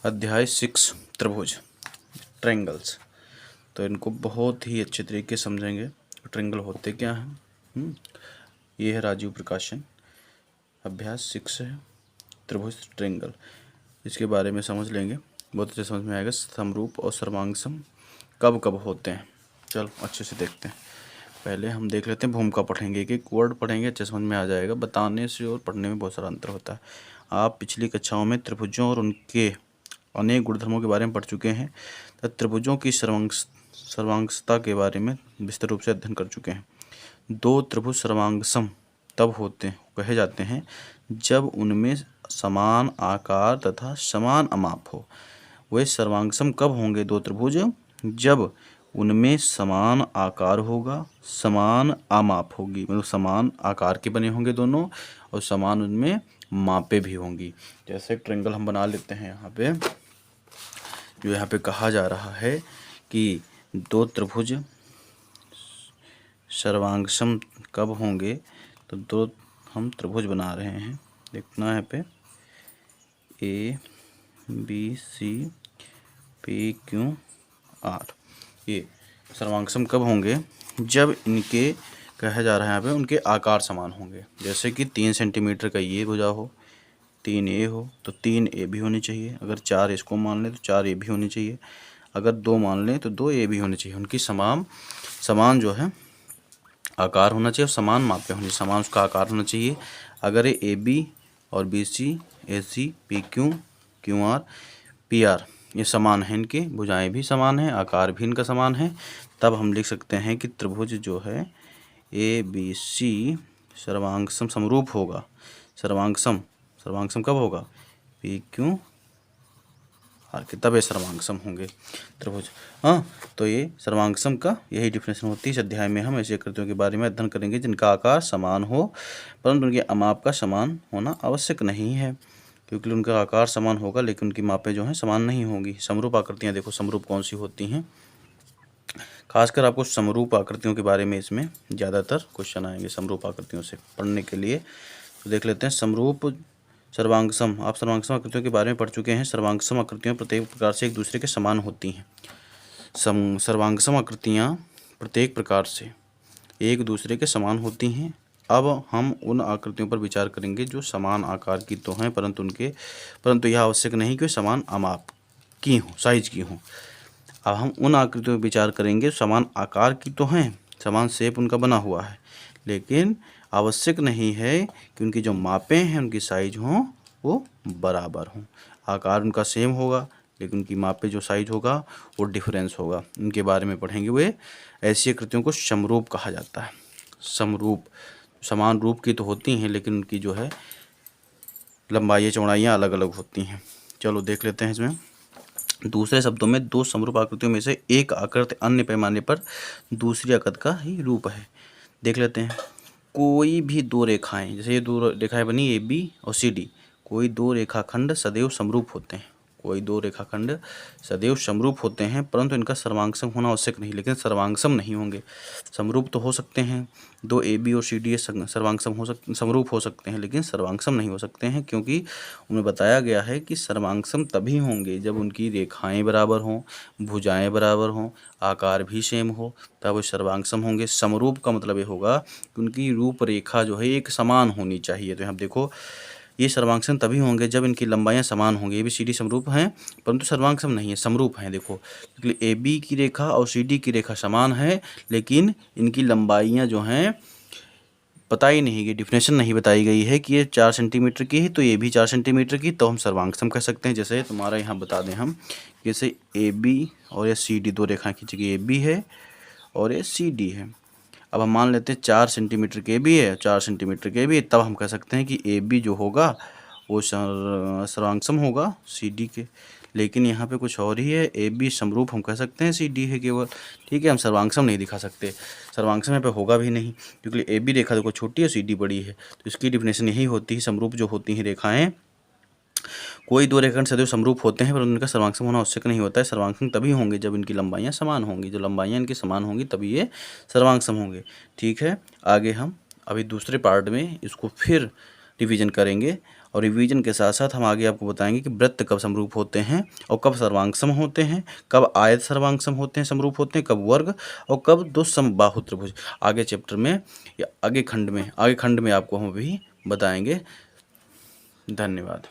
अध्याय 6 त्रिभुज ट्रायंगल्स। तो इनको बहुत ही अच्छे तरीके से समझेंगे। ट्रायंगल होते क्या हैं। ये है राजीव प्रकाशन, अभ्यास 6 है त्रिभुज ट्रायंगल। इसके बारे में समझ लेंगे, बहुत अच्छे समझ में आएगा। समरूप और सर्वांगसम कब कब होते हैं, चलो अच्छे से देखते हैं। पहले हम देख लेते हैं, भूमिका पढ़ेंगे, एक एक वर्ड पढ़ेंगे, अच्छे समझ में आ जाएगा। बताने से और पढ़ने में बहुत सारा अंतर होता है। आप पिछली कक्षाओं में त्रिभुजों और उनके अनेक गुणधर्मों के बारे में पढ़ चुके हैं तथा त्रिभुजों की सर्वांगसता के बारे में विस्तार रूप से अध्ययन कर चुके हैं। दो त्रिभुज सर्वांगसम तब होते हैं कहे जाते हैं जब उनमें समान आकार तथा समान अमाप हो। वे सर्वांगसम कब होंगे दो त्रिभुज? जब उनमें समान आकार होगा, समान आमाप होगी, मतलब समान आकार के बने होंगे दोनों और समान उनमें मापे भी होंगी। जैसे ट्रायंगल हम बना लेते हैं। यहाँ पे जो यहाँ पे कहा जा रहा है कि दो त्रिभुज सर्वांगसम कब होंगे, तो दो हम त्रिभुज बना रहे हैं। देखना है पे A B C P Q R. ये सर्वांगसम कब होंगे? जब इनके कहा जा रहा है यहाँ पे उनके आकार समान होंगे। जैसे कि 3 सेंटीमीटर का ये भुजा हो, 3A हो तो 3A भी होनी चाहिए। अगर 4 इसको मान लें तो 4A भी होनी चाहिए। अगर 2 मान लें तो 2A भी होनी चाहिए। उनकी समान जो है आकार होना चाहिए और समान मापे होनी चाहिए, समान उसका आकार होना चाहिए। अगर ये AB और BC AC PQ QR PR ये समान हैं, इनके भुजाएं भी समान हैं, आकार भी इनका समान है, तब हम लिख सकते हैं कि त्रिभुज जो है ABC सर्वांगसम समरूप होगा। सर्वांगसम कब होगा? PQ आर के, तब ये सर्वांगसम होंगे त्रिभुज। हाँ, तो ये सर्वांगसम का यही डिफिनेशन होती है। इस अध्याय में हम ऐसी आकृतियों के बारे में अध्ययन करेंगे जिनका आकार समान हो परंतु उनके अमाप का समान होना आवश्यक नहीं है, क्योंकि उनका आकार समान होगा लेकिन उनकी मापें जो हैं समान नहीं होंगी। समरूप आकृतियाँ देखो, समरूप कौन सी होती हैं? खासकर आपको समरूप आकृतियों के बारे में इसमें ज़्यादातर क्वेश्चन आएंगे समरूप आकृतियों से पढ़ने के लिए। तो देख लेते हैं समरूप सर्वांगसम। आप सर्वांगसम आकृतियों के बारे में पढ़ चुके हैं। सर्वांगसम आकृतियाँ प्रत्येक प्रकार से एक दूसरे के समान होती हैं। सर्वांगसम आकृतियाँ प्रत्येक प्रकार से एक दूसरे के समान होती हैं। अब हम उन आकृतियों पर विचार करेंगे जो समान आकार की तो हैं परंतु यह आवश्यक नहीं कि समान अमाप की हों, साइज की हों। अब हम उन आकृतियों पर विचार करेंगे समान आकार की तो हैं, समान शेप उनका बना हुआ है, लेकिन आवश्यक नहीं है कि उनकी जो मापें हैं उनकी साइज हों वो बराबर हों। आकार उनका सेम होगा लेकिन उनकी मापें जो साइज होगा वो डिफरेंस होगा। इनके बारे में पढ़ेंगे। वे ऐसी आकृतियों को समरूप कहा जाता है। समरूप समान रूप की तो होती हैं लेकिन उनकी जो है लंबाई चौड़ाइयाँ अलग अलग होती हैं। चलो देख लेते हैं इसमें। दूसरे शब्दों में दो समरूप आकृतियों में से एक आकृति अन्य पैमाने पर दूसरी आकृति का ही रूप है। देख लेते हैं। कोई भी दो रेखाएं, जैसे ये दो रेखाएं बनी AB और CD, कोई दो रेखाखंड सदैव समरूप होते हैं। कोई दो रेखाखंड सदैव समरूप होते हैं परंतु इनका सर्वांगसम होना आवश्यक नहीं, लेकिन सर्वांगसम नहीं होंगे। समरूप तो हो सकते हैं, दो AB और CD समरूप हो सकते हैं लेकिन सर्वांगसम नहीं हो सकते हैं, क्योंकि उन्हें बताया गया है कि सर्वांगसम तभी होंगे जब उनकी रेखाएं बराबर हों, भुजाएं बराबर हों, आकार भी सेम हो, तब वो सर्वांगसम होंगे। समरूप का मतलब ये होगा कि उनकी रूपरेखा जो है एक समान होनी चाहिए। तो यहाँ देखो, ये सर्वांगसम तभी होंगे जब इनकी लंबाइयाँ समान होंगी। ABCD समरूप हैं परंतु सर्वांगसम नहीं है, समरूप हैं। देखो, क्योंकि AB की रेखा और CD की रेखा समान है लेकिन इनकी लंबाइयाँ जो हैं पता ही नहीं, कि डिफिनेशन नहीं बताई गई है कि ये 4 सेंटीमीटर की है तो ये भी 4 सेंटीमीटर की, तो हम सर्वांगसम कह सकते हैं। जैसे तुम्हारा यहाँ बता दें हम, जैसे AB और ये CD दो रेखाएं खींची गई, AB है और ये CD है। अब हम मान लेते हैं 4 सेंटीमीटर के AB है, 4 सेंटीमीटर के AB है, तब हम कह सकते हैं कि AB जो होगा वो सर्वांगसम होगा CD के। लेकिन यहाँ पे कुछ और ही है, AB समरूप हम कह सकते हैं, CD है केवल। ठीक है, हम सर्वांगसम नहीं दिखा सकते। सर्वांगसम यहाँ पे होगा भी नहीं क्योंकि AB रेखा देखो छोटी है, CD बड़ी है, तो इसकी डिफिनेशन यही होती है। समरूप जो होती हैं रेखाएं, कोई दो रेखाखंड सदैव समरूप होते हैं परंतु उनका सर्वांगसम होना आवश्यक नहीं होता है। सर्वांगसम तभी होंगे जब इनकी लंबाइयाँ समान होंगी। जो लंबाइयाँ इनकी समान होंगी तभी ये सर्वांगसम होंगे। ठीक है, आगे हम अभी दूसरे पार्ट में इसको फिर रिवीजन करेंगे और रिवीजन के साथ साथ हम आगे आपको बताएंगे कि वृत्त कब समरूप होते हैं और कब सर्वांग सम होते हैं, कब आयत सर्वांग सम होते हैं, समरूप होते हैं, कब वर्ग, और कब दो समबाहु त्रिभुज। आगे चैप्टर में या आगे खंड में आपको हम भी बताएंगे। धन्यवाद।